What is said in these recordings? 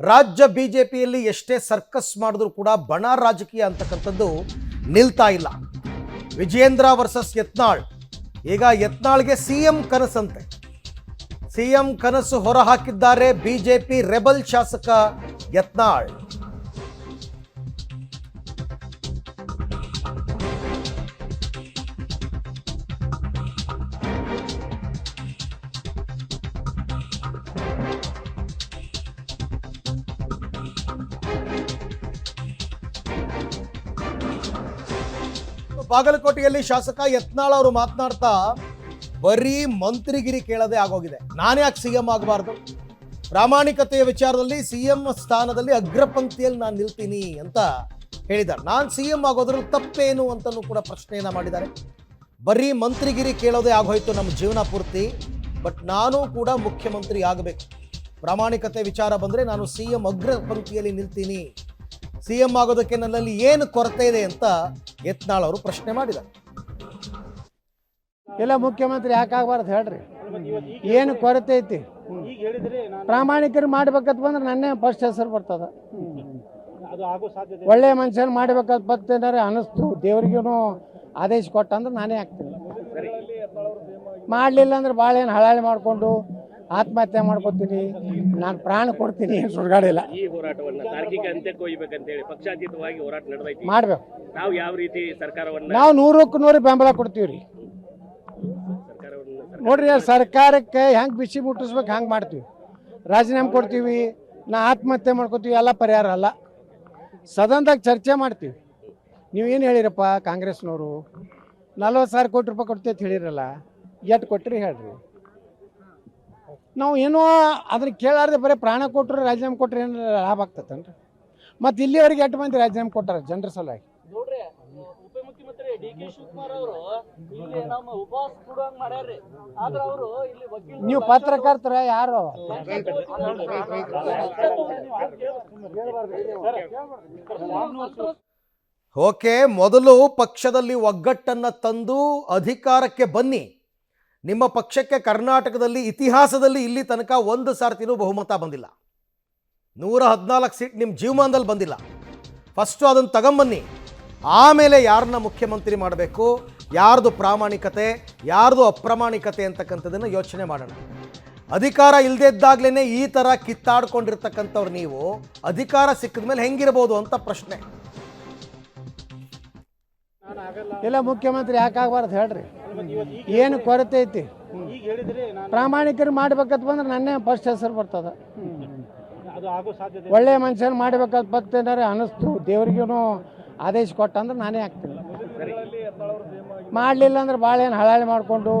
ರಾಜ್ಯ ಬಿಜೆಪಿಯಲ್ಲಿ ಎಷ್ಟೇ ಸರ್ಕಸ್ ಮಾಡಿದ್ರು ಕೂಡ ಬಣ ರಾಜಕೀಯ ಅಂತಕ್ಕಂಥದ್ದು ನಿಲ್ತಾ ಇಲ್ಲ. ವಿಜಯೇಂದ್ರ ವರ್ಸಸ್ ಯತ್ನಾಳ್. ಈಗ ಯತ್ನಾಳ್ಗೆ ಸಿಎಂ ಕನಸಂತೆ. ಸಿಎಂ ಕನಸು ಹೊರಹಾಕಿದ್ದಾರೆ ಬಿಜೆಪಿ ರೆಬಲ್ ಶಾಸಕ ಯತ್ನಾಳ್. ಬಾಗಲಕೋಟೆಯಲ್ಲಿ ಶಾಸಕ ಯತ್ನಾಳ್ ಅವರು ಮಾತನಾಡ್ತಾ ಬರೀ ಮಂತ್ರಿಗಿರಿ ಕೇಳದೆ ಆಗೋಗಿದೆ. ನಾನೇ ಯಾಕೆ ಸಿಎಂ ಆಗಬಾರ್ದು, ಪ್ರಾಮಾಣಿಕತೆಯ ವಿಚಾರದಲ್ಲಿ ಸಿಎಂ ಸ್ಥಾನದಲ್ಲಿ ಅಗ್ರಪಂಕ್ತಿಯಲ್ಲಿ ನಾನು ನಿಲ್ತೀನಿ ಅಂತ ಹೇಳಿದ್ದಾರೆ. ನಾನು ಸಿಎಂ ಆಗೋದ್ರಲ್ಲಿ ತಪ್ಪೇನು ಅಂತಲೂ ಕೂಡ ಪ್ರಶ್ನೆಯನ್ನ ಮಾಡಿದ್ದಾರೆ. ಬರೀ ಮಂತ್ರಿಗಿರಿ ಕೇಳೋದೇ ಆಗೋಯ್ತು ನಮ್ಮ ಜೀವನ ಪೂರ್ತಿ, ಬಟ್ ನಾನು ಕೂಡ ಮುಖ್ಯಮಂತ್ರಿ ಆಗಬೇಕು. ಪ್ರಾಮಾಣಿಕತೆ ವಿಚಾರ ಬಂದರೆ ನಾನು ಸಿಎಂ ಅಗ್ರಪಂಕ್ತಿಯಲ್ಲಿ ನಿಲ್ತೀನಿ. ಸಿಎಂ ಆಗೋದಕ್ಕೆ ನನ್ನಲ್ಲಿ ಏನು ಕೊರತೆ ಇದೆ ಅಂತ ಯತ್ನಾಳ್ ಅವರು ಪ್ರಶ್ನೆ ಮಾಡಿದ್ದಾರೆ. ಎಲ್ಲ ಮುಖ್ಯಮಂತ್ರಿ ಯಾಕಾಗಬಾರ್ದು ಹೇಳ್ರಿ, ಏನು ಕೊರತೆ ಐತಿ? ಪ್ರಾಮಾಣಿಕರು ಮಾಡ್ಬೇಕಂತ ಬಂದ್ರೆ ನನ್ನೇ ಫಸ್ಟ್ ಹೆಸರು ಬರ್ತದ. ಒಳ್ಳೆ ಮನುಷ್ಯನ ಮಾಡ್ಬೇಕಂತ ಬರ್ತೇನಾರೆ ಅನಿಸ್ತು, ದೇವ್ರಿಗೂ ಆದೇಶ ಕೊಟ್ಟ ಅಂದ್ರೆ ನಾನೇ ಆಗ್ತೀನಿ. ಮಾಡಲಿಲ್ಲ ಅಂದ್ರೆ ಭಾಳ ಏನು ಹಳಾಳಿ ಮಾಡಿಕೊಂಡು ಆತ್ಮಹತ್ಯೆ ಮಾಡ್ಕೊತೀನಿ, ನಾನು ಪ್ರಾಣ ಕೊಡ್ತೀನಿ, ಸುಡ್ಗಾಡಿಲ್ಲ. ಈ ಹೋರಾಟವನ್ನ ತಾರ್ಕಿಕ ಅಂತ್ಯಕ್ಕೆ ಒಯ್ಯಬೇಕಂತ ಹೇಳಿ ಪಕ್ಷಾತೀತವಾಗಿ ಹೋರಾಟ ನಡೆದೈತಿ. ಮಾಡ್ಬೇಕು. ನಾವು ಯಾವ ರೀತಿ ಸರ್ಕಾರವನ್ನ ನಾವು 100ಕ್ಕೆ 100 ಬೆಂಬಲ ಕೊಡ್ತೀವಿ ರೀ. ನೋಡ್ರಿ, ಸರ್ಕಾರಕ್ಕೆ ಹೆಂಗೆ ಬಿಸಿ ಮುಟ್ಟಿಸ್ಬೇಕು ಹಂಗೆ ಮಾಡ್ತೀವಿ. ರಾಜೀನಾಮೆ ಕೊಡ್ತೀವಿ, ನಾ ಆತ್ಮಹತ್ಯೆ ಮಾಡ್ಕೊತೀವಿ, ಎಲ್ಲ ಪರಿಹಾರ ಅಲ್ಲ. ಸದನದಾಗ ಚರ್ಚೆ ಮಾಡ್ತೀವಿ. ನೀವೇನು ಹೇಳಿರಪ್ಪ ಕಾಂಗ್ರೆಸ್ನವರು 40,000 ಕೋಟಿ ರೂಪಾಯಿ ಕೊಡ್ತೈತೆ ಹೇಳಿರಲ್ಲ, ಎಷ್ಟು ಕೊಟ್ಟಿರಿ ಹೇಳ್ರಿ. ನಾವು ಏನೋ ಅದನ್ನ ಕೇಳಾರ್ದೆ ಬರೀ ಪ್ರಾಣ ಕೊಟ್ಟರು ರಾಜೀನಾಮೆ ಕೊಟ್ಟರೆ ಏನು ಲಾಭ ಆಗ್ತೈತನ್ರಿ? ಮತ್ತು ಇಲ್ಲಿವರೆಗೆ 8 ಮಂದಿ ರಾಜೀನಾಮೆ ಕೊಟ್ಟಾರ ಜನರ ಸಲುವಾಗಿ. ಉಪಮುಖ್ಯಮಂತ್ರಿ ಡಿ.ಕೆ. ಶಿವಕುಮಾರ್ ಅವರು ಇಲ್ಲಿ ನಮ್ಮ ಉಪವಾಸ ಕೂಡುವಂಗ್ ಮಾಡ್ಯಾರ್ರಿ. ಆದ್ರೆ ಅವರು ಇಲ್ಲಿ ವಕೀಲ ನೀವು ಪತ್ರಕರ್ತರ ಯಾರು? ಓಕೆ, ಮೊದಲು ಪಕ್ಷದಲ್ಲಿ ಒಗ್ಗಟ್ಟನ್ನು ತಂದು ಅಧಿಕಾರಕ್ಕೆ ಬನ್ನಿ. ನಿಮ್ಮ ಪಕ್ಷಕ್ಕೆ ಕರ್ನಾಟಕದಲ್ಲಿ ಇತಿಹಾಸದಲ್ಲಿ ಇಲ್ಲಿ ತನಕ ಒಂದು ಸಾರ್ತಿನೂ ಬಹುಮತ ಬಂದಿಲ್ಲ. 114 ಸೀಟ್ ನಿಮ್ಮ ಜೀವಮಾನದಲ್ಲಿ ಬಂದಿಲ್ಲ. ಫಸ್ಟು ಅದನ್ನು ತಗೊಂಬನ್ನಿ, ಆಮೇಲೆ ಯಾರನ್ನ ಮುಖ್ಯಮಂತ್ರಿ ಮಾಡಬೇಕು, ಯಾರ್ದು ಪ್ರಾಮಾಣಿಕತೆ ಯಾರ್ದು ಅಪ್ರಾಮಾಣಿಕತೆ ಅಂತಕ್ಕಂಥದ್ದನ್ನು ಯೋಚನೆ ಮಾಡೋಣ. ಅಧಿಕಾರ ಇಲ್ಲದೇ ಇದ್ದಾಗಲೇ ಈ ಥರ ಕಿತ್ತಾಡ್ಕೊಂಡಿರ್ತಕ್ಕಂಥವ್ರು ನೀವು ಅಧಿಕಾರ ಸಿಕ್ಕಿದ ಮೇಲೆ ಹೆಂಗಿರ್ಬೋದು ಅಂತ ಪ್ರಶ್ನೆ. ಎಲ್ಲ ಮುಖ್ಯಮಂತ್ರಿ ಯಾಕಾಗಬಾರ್ದು ಹೇಳ್ರಿ, ಏನು ಕೊರತೆ ಐತಿ? ಪ್ರಾಮಾಣಿಕರು ಮಾಡ್ಬೇಕಂತ ಬಂದ್ರೆ ನನ್ನೇ ಫಸ್ಟ್ ಹೆಸರು ಬರ್ತದ. ಒಳ್ಳೆ ಮನುಷ್ಯನ ಮಾಡ್ಬೇಕಂತ ಬರ್ತೇನಾರೆ ಅನಿಸ್ತು, ದೇವ್ರಿಗೂ ಆದೇಶ ಕೊಟ್ಟ ಅಂದ್ರೆ ನಾನೇ ಆಗ್ತೀನಿ. ಮಾಡಲಿಲ್ಲ ಅಂದ್ರೆ ಭಾಳ ಏನು ಹಳಾಳಿ ಮಾಡಿಕೊಂಡು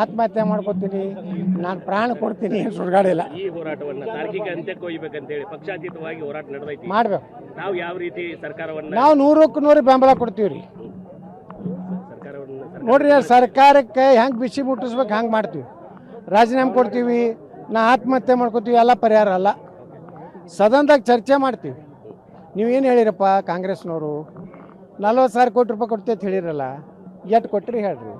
ಆತ್ಮಹತ್ಯೆ ಮಾಡ್ಕೊತೀನಿ, ನಾನು ಪ್ರಾಣ ಕೊಡ್ತೀನಿ, ಸುಡ್ಗಾಡಿಲ್ಲ. ಈ ಹೋರಾಟವನ್ನ ತಾರ್ಕಿಕ ಅಂತ್ಯಕ್ಕೆ ಒಯ್ಯಬೇಕಂತ ಹೇಳಿ ಪಕ್ಷಾತೀತವಾಗಿ ಹೋರಾಟ ನಡೆದೈತಿ. ಮಾಡ್ಬೇಕು. ನಾವು ಯಾವ ರೀತಿ ಸರ್ಕಾರವನ್ನ ನಾವು 100ಕ್ಕೆ 100 ಬೆಂಬಲ ಕೊಡ್ತೀವಿ ರೀ. ನೋಡ್ರಿ, ಸರ್ಕಾರಕ್ಕೆ ಹೆಂಗೆ ಬಿಸಿ ಮುಟ್ಟಿಸ್ಬೇಕು ಹಂಗೆ ಮಾಡ್ತೀವಿ. ರಾಜೀನಾಮೆ ಕೊಡ್ತೀವಿ, ನಾ ಆತ್ಮಹತ್ಯೆ ಮಾಡ್ಕೊತೀವಿ, ಎಲ್ಲ ಪರಿಹಾರ ಅಲ್ಲ. ಸದನದಾಗ ಚರ್ಚೆ ಮಾಡ್ತೀವಿ. ನೀವೇನು ಹೇಳಿರಪ್ಪ ಕಾಂಗ್ರೆಸ್ನವರು 40,000 ಕೋಟಿ ರೂಪಾಯಿ ಕೊಡ್ತೈತೆ ಹೇಳಿರಲ್ಲ, ಎಷ್ಟು ಕೊಟ್ಟಿರಿ ಹೇಳ್ರಿ.